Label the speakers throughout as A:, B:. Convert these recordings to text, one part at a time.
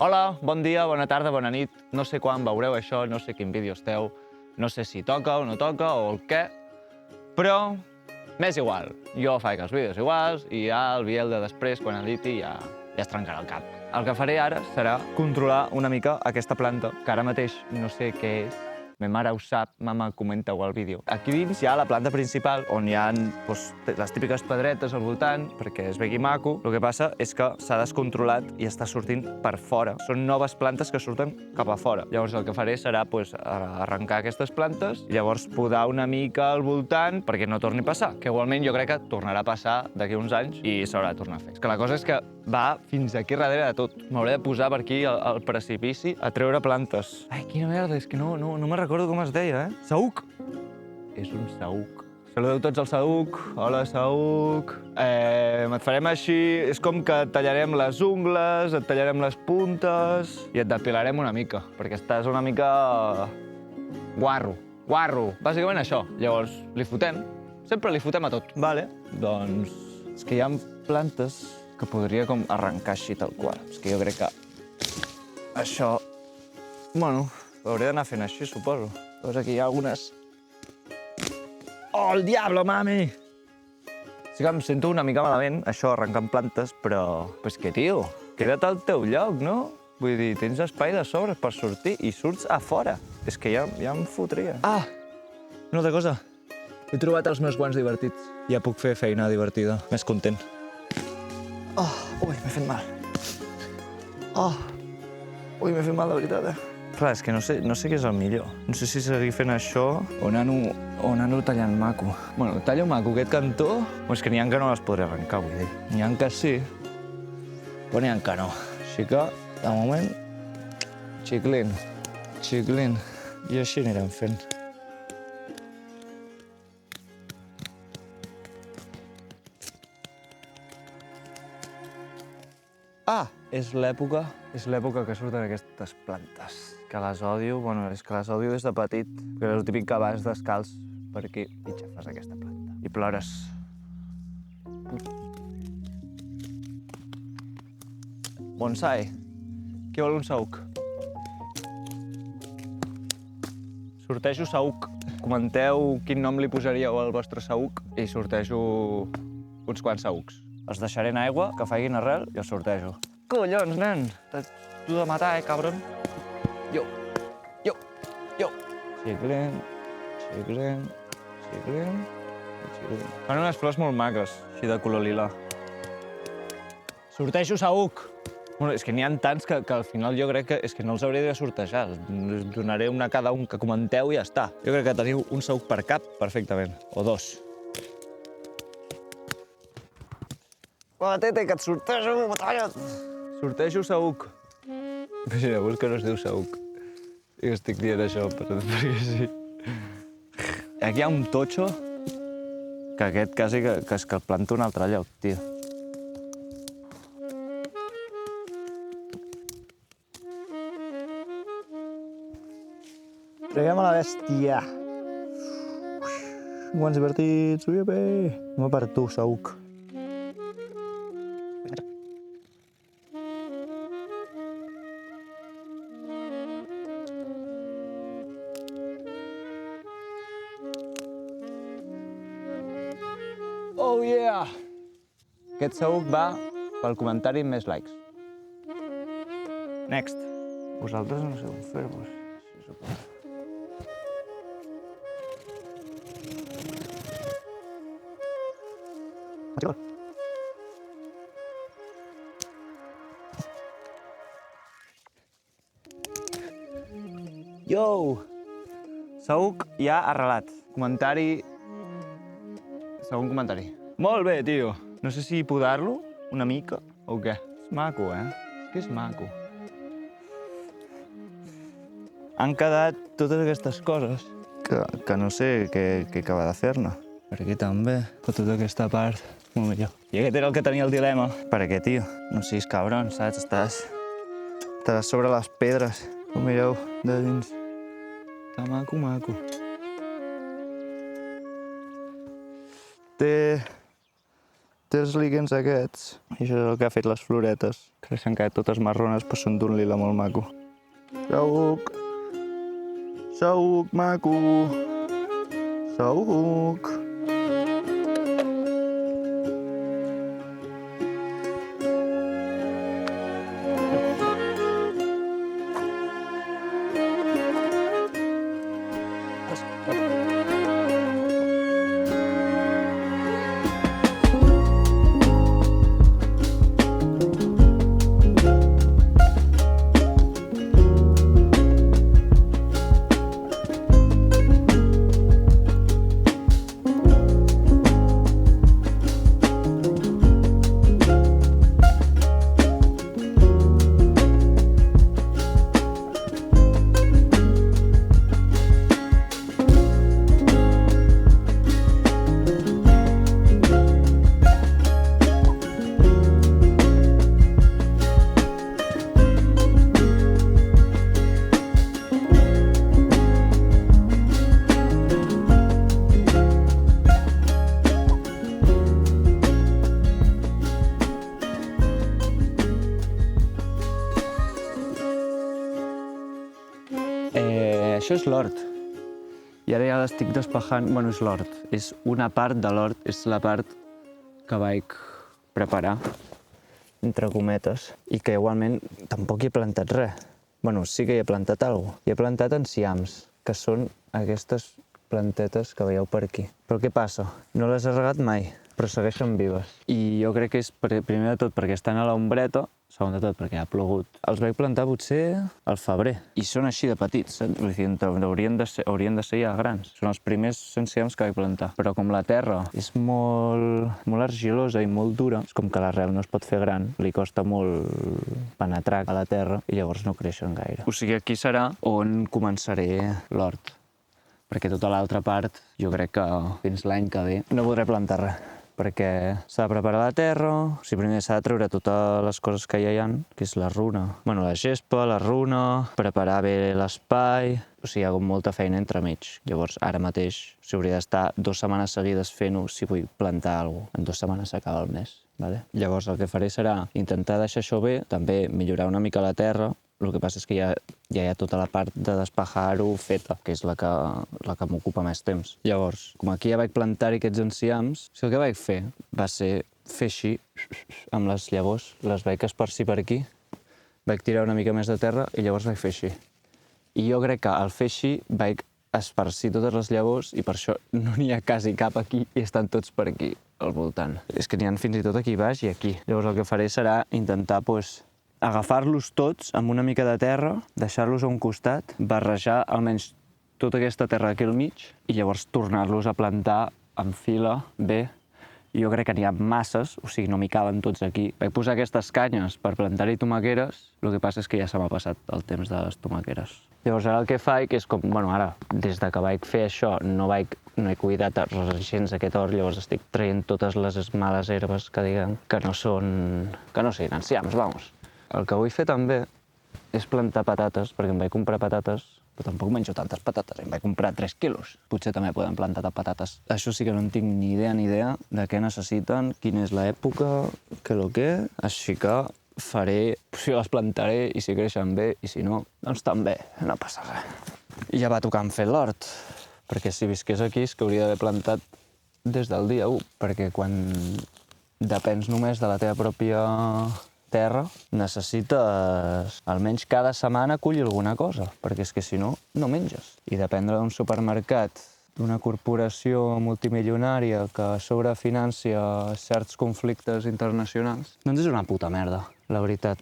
A: Hola, bon dia, bona tarda, bona nit. No sé quan veureu això, no sé quin vídeo esteu, no sé si toca o no toca o el què, però m'és igual. Jo faig els vídeos iguals i ja el Biel de després, quan editi, ja es trencarà el cap. El que faré ara serà controlar una mica aquesta planta, que ara mateix no sé què és. Ma mare ho sap, mama, comenta-ho al vídeo. Aquí dins hi ha la planta principal, on hi ha les típiques pedretes al voltant, perquè es vegi maco. El que passa és que s'ha descontrolat i està sortint per fora. Són noves plantes que surten cap a fora. Llavors el que faré serà arrencar aquestes plantes i llavors podar una mica al voltant perquè no torni a passar. Que igualment jo crec que tornarà a passar d'aquí uns anys i s'haurà de tornar a fer. És que la cosa és que va fins aquí darrere de tot. M'hauré de posar per aquí al precipici a treure plantes. Ai, quina merda, és que no me'n recordo com es deia, Saüc. És un saüc. Saludeu tots al saüc. Hola, saüc. Et farem així, és com que et tallarem les ungles, et tallarem les puntes i et depilarem una mica, perquè estàs una mica guarro. Bàsicament això. Llavors, li fotem. Sempre li fotem a tot. Vale. Doncs és que hi ha plantes que podria com arrencar així tal qual. És que jo crec que això... Bueno, ho hauré d'anar fent així, suposo. Llavors aquí hi ha algunes... Oh, el diablo, mami! Sí que em sento una mica malament, això, arrencant plantes, però... Però és que, tio, queda't al teu lloc, no? Vull dir, tens espai de sobres per sortir i surts a fora. És que ja em fotria. Ah! Una altra cosa. He trobat els meus guants divertits. Ja puc fer feina divertida. Més content. Ui, m'he fet mal. Ui, m'he fet mal, de veritat, Clar, és que no sé què és el millor. No sé si seguir fent això o anar-ho tallant maco. Bueno, tallo maco aquest cantó, o és que n'hi ha que no les podré arrencar, vull dir. N'hi ha que sí, però n'hi ha que no. Així que, de moment, xiclin. I així anirem fent. És l'època que surten aquestes plantes. Que les odio, bueno, és que les odio des de petit. Perquè és el típic que vas descalç per aquí i xafes aquesta planta. I plores. Bonsai. Qui vol un saüc? Sortejo saüc. Comenteu quin nom li posaríeu al vostre saüc i sortejo uns quants saücs. Els deixaré en aigua, que faiguin arrel i els sortejo. Collons, nen! T'ho de matar, cabron? Jo. Xiclin. Fan unes flors molt maques, així de color lila. Sortejo saüc! Bueno, és que n'hi ha tants que al final jo crec que és que no els hauré de sortejar. Us donaré una a cada un que comenteu i ja està. Jo crec que teniu un saüc per cap perfectament, o dos. Va, tete, que et sortejo, batalla't! Sortejo saüc. Imagineu-vos que no es diu saüc. I estic dient això, perquè sí. Aquí hi ha un totxo que aquest quasi que el planto a un altre lloc, tio. Traiem a la bèstia. Guants divertits, uiape. No per tu, saüc. Oh yeah! Aquest saüc va pel comentari amb més likes. Next. Vosaltres no sabeu fer-vos. Yo! Saüc ja arrelat. Comentari... Segon comentari. Molt bé, tio. No sé si podar-lo una mica o què. És maco, És que és maco. Han quedat totes aquestes coses que no sé què acaba de fer-ne. Per aquí també, però tota aquesta part, molt millor. I aquest era el que tenia el dilema. Per què, tio? No siguis cabron, saps? Estàs sobre les pedres. Com mireu de dins. Està maco.
B: té els líquens aquests, i això és el que ha fet les floretes. Que s'han quedat totes marrones, però són d'un lila molt maco. Saüc! Saüc, maco! Saüc! Això és l'hort. I ara ja l'estic despejant. Bueno, és l'hort. És una part de l'hort. És la part que vaig preparar, entre cometes, i que igualment tampoc hi he plantat res. Bueno, sí que hi he plantat alguna cosa. Hi he plantat enciams, que són aquestes plantetes que veieu per aquí. Però què passa? No les he regat mai, però segueixen vives. I jo crec que és, primer de tot, perquè estan a l'ombreta, segon de tot, perquè ha plogut. Els vaig plantar potser al febrer. I són així de petits, vull dir, haurien de ser ja grans. Són els primers enciams que vaig plantar. Però com la terra és molt argilosa i molt dura, és com que l'arrel no es pot fer gran, li costa molt penetrar a la terra i llavors no creixen gaire. O sigui, aquí serà on començaré l'hort. Perquè tota l'altra part, jo crec que fins l'any que ve no podré plantar res. Perquè s'ha de preparar la terra, o sigui, primer s'ha de treure totes les coses que ja hi ha, que és la runa. Bueno, la gespa, la runa, preparar bé l'espai. O sigui, hi ha molta feina entremig. Llavors, ara mateix, s'hauria d'estar 2 setmanes seguides fent-ho si vull plantar alguna cosa. En 2 setmanes s'acaba el mes. Vale? Llavors, el que faré serà intentar deixar això bé, també millorar una mica la terra. El que passa és que ja hi ha tota la part de despejar-ho feta, que és la que m'ocupa més temps. Llavors, com aquí ja vaig plantar aquests enciams, el que vaig fer va ser fer així, amb les llavors, les vaig esparcir per aquí, vaig tirar una mica més de terra i llavors vaig fer així. I jo crec que al fer així vaig esparcir totes les llavors i per això no n'hi ha quasi cap aquí i estan tots per aquí al voltant. És que n'hi ha fins i tot aquí baix i aquí. Llavors el que faré serà intentar, agafar-los tots amb una mica de terra, deixar-los a un costat, barrejar almenys tota aquesta terra aquí al mig i llavors tornar-los a plantar en fila bé. Jo crec que n'hi ha masses, o sigui, no m'hi caben tots aquí. Vaig posar aquestes canyes per plantar-hi tomaqueres, el que passa és que ja se m'ha passat el temps de les tomaqueres. Llavors ara el que faig és com, bueno, ara, des de que vaig fer això, no he cuidat gens aquest hort, llavors estic traient totes les males herbes que diguem que no siguin enciams, vamos. El que vull fer també és plantar patates, perquè em vaig comprar patates, però tampoc menjo tantes patates, em vaig comprar 3 quilos. Potser també podem plantar patates. Això sí que no en tinc ni idea de què necessiten, quina és l'època, què, així que faré, si les plantaré i si creixen bé, i si no, doncs també, no passa res. I ja va tocar fer l'hort, perquè si visqués aquí és que hauria d'haver plantat des del dia 1, perquè quan depens només de la teva pròpia terra, necessites almenys cada setmana collir alguna cosa, perquè és que si no, no menges. I dependre d'un supermercat, d'una corporació multimilionària que sobrefinància certs conflictes internacionals, doncs és una puta merda, la veritat,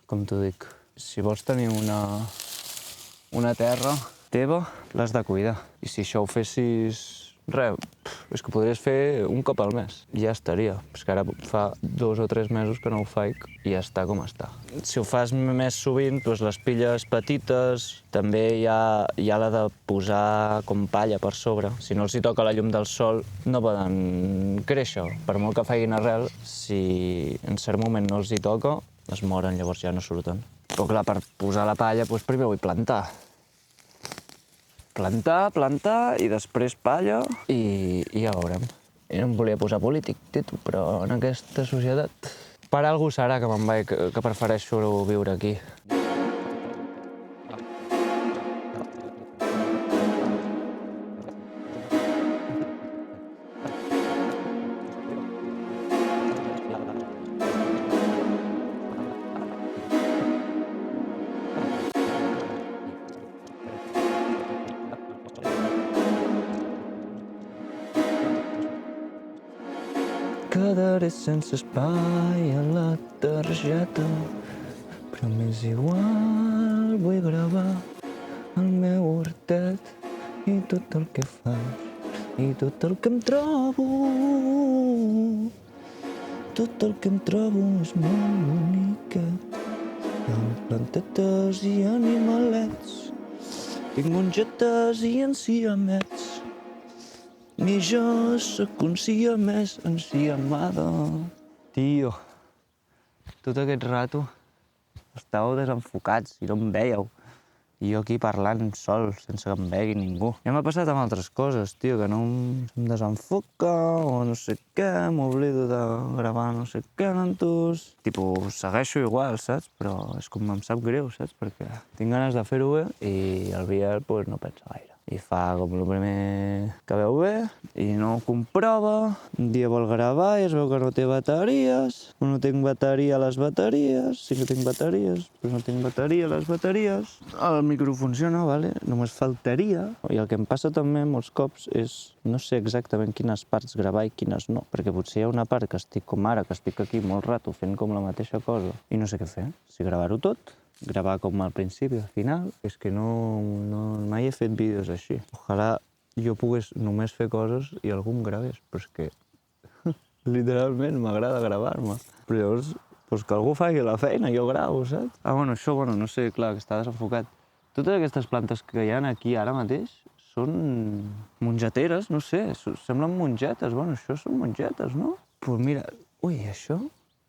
B: com t'ho dic. Si vols tenir una terra teva, l'has de cuidar. I si això ho fessis res, és que podries fer un cop al mes. Ja estaria. És que ara fa 2 o 3 mesos que no ho faig i ja està com està. Si ho fas més sovint, doncs les pilles petites, també hi ha la de posar com palla per sobre. Si no els hi toca la llum del sol, no poden créixer. Per molt que facin arrel, si en cert moment no els hi toca, es moren, llavors ja no surten. Però clar, per posar la palla, doncs primer vull plantar. Plantar i després palla i ja veurem. I no em volia posar polític, tio, però en aquesta societat... Per algú serà que me'n vaig, que prefereixo viure aquí. Quedaré sense espai a la targeta, però m'és igual, vull gravar el meu hortet i tot el que faig i tot el que em trobo. Tot el que em trobo és molt boniquet. Hi ha plantetes i animalets, tinc mongetes i enciamets. I jo sóc un siamès enciamada. Tio, tot aquest rato estàveu desenfocats i no em veieu. I jo aquí parlant sol, sense que em vegi ningú. Ja m'ha passat amb altres coses, tio, que no em desenfoca o no sé què, m'oblido de gravar no sé què lentos. Tipo, segueixo igual, saps? Però és com em sap greu, saps? Perquè tinc ganes de fer-ho bé i el Biel pues, no pensa gaire. I fa com el primer que veu bé i no ho comprova. Un dia vol gravar i es veu que no té bateries. No tinc bateria a les bateries. Sí que tinc bateries, però no tinc bateria a les bateries. El micro funciona, vale? Només faltaria. I el que em passa també molts cops és no sé exactament quines parts gravar i quines no. Perquè potser hi ha una part que estic com ara, que estic aquí molt rato fent com la mateixa cosa i no sé què fer. Si gravar-ho tot, gravar com al principi, al final, és que mai he fet vídeos així. Ojalà jo pogués només fer coses i algú em gravés, però és que literalment m'agrada gravar-me. Però llavors, doncs que algú faci la feina, jo gravo, saps? Ah, bueno, això, no sé, clar, que està desenfocat. Totes aquestes plantes que hi ha aquí ara mateix són mongeteres, no sé, semblen mongetes. Bueno, això són mongetes, no? Doncs mira, ui, això?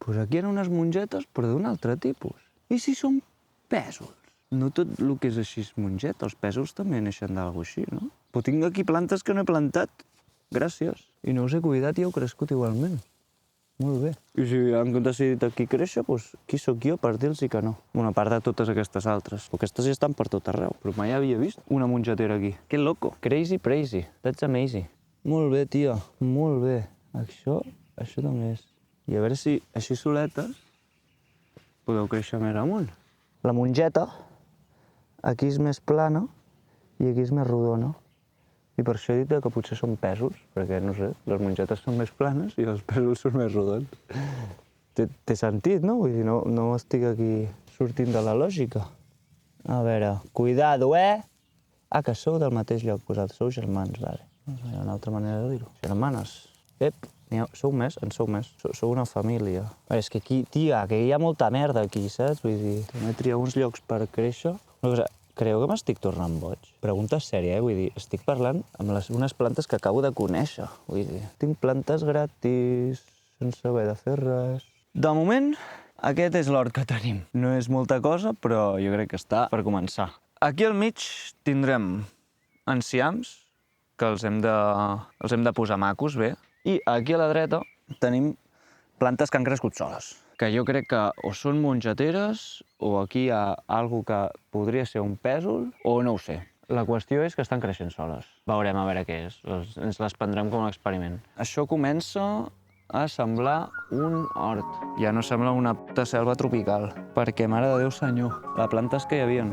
B: Doncs aquí hi ha unes mongetes, però d'un altre tipus. I si són pèsols? No tot el que és així és mongeta, els pèsols també neixen d'algú així, no? Però tinc aquí plantes que no he plantat. Gràcies. I no us he cuidat i heu crescut igualment. Molt bé. I si han decidit aquí créixer, doncs qui sóc jo per dir-los que no? Una part de totes aquestes altres. Aquestes ja estan per tot arreu, però mai havia vist una mongetera aquí. Que loco. Crazy prazy. That's amazing. Molt bé, tia. Molt bé. Això també és. I a veure si així soletes podeu créixer més amunt. La mongeta aquí és més plana i aquí és més rodona. I per això he dit que potser són pèsols, perquè, no sé, les mongetes són més planes i els pèsols són més rodons. Té sentit, no? Vull dir, no estic aquí sortint de la lògica. A veure, cuidado, eh? Ah, que sou del mateix lloc, vosaltres sou germans, vale. Hi ha una altra manera de dir-ho. Germanes. Ep, sou més, sou una família. És que aquí, tia, que hi ha molta merda aquí, saps? Vull dir, també triar uns llocs per créixer. Una cosa, creu que m'estic tornant boig? Pregunta sèria, Vull dir, estic parlant amb unes plantes que acabo de conèixer. Vull dir, tinc plantes gratis, sense haver de fer res. De moment, aquest és l'hort que tenim. No és molta cosa, però jo crec que està per començar. Aquí al mig tindrem enciams, que els hem de posar macos, bé. I aquí a la dreta tenim plantes que han crescut soles, que jo crec que o són mongeteres o aquí hi ha alguna que podria ser un pèsol o no ho sé. La qüestió és que estan creixent soles. Veurem a veure què és. Ens les prendrem com a experiment. Això comença a semblar un hort. Ja no sembla una puta selva tropical, perquè, mare de Déu senyor, la plantes que hi havia.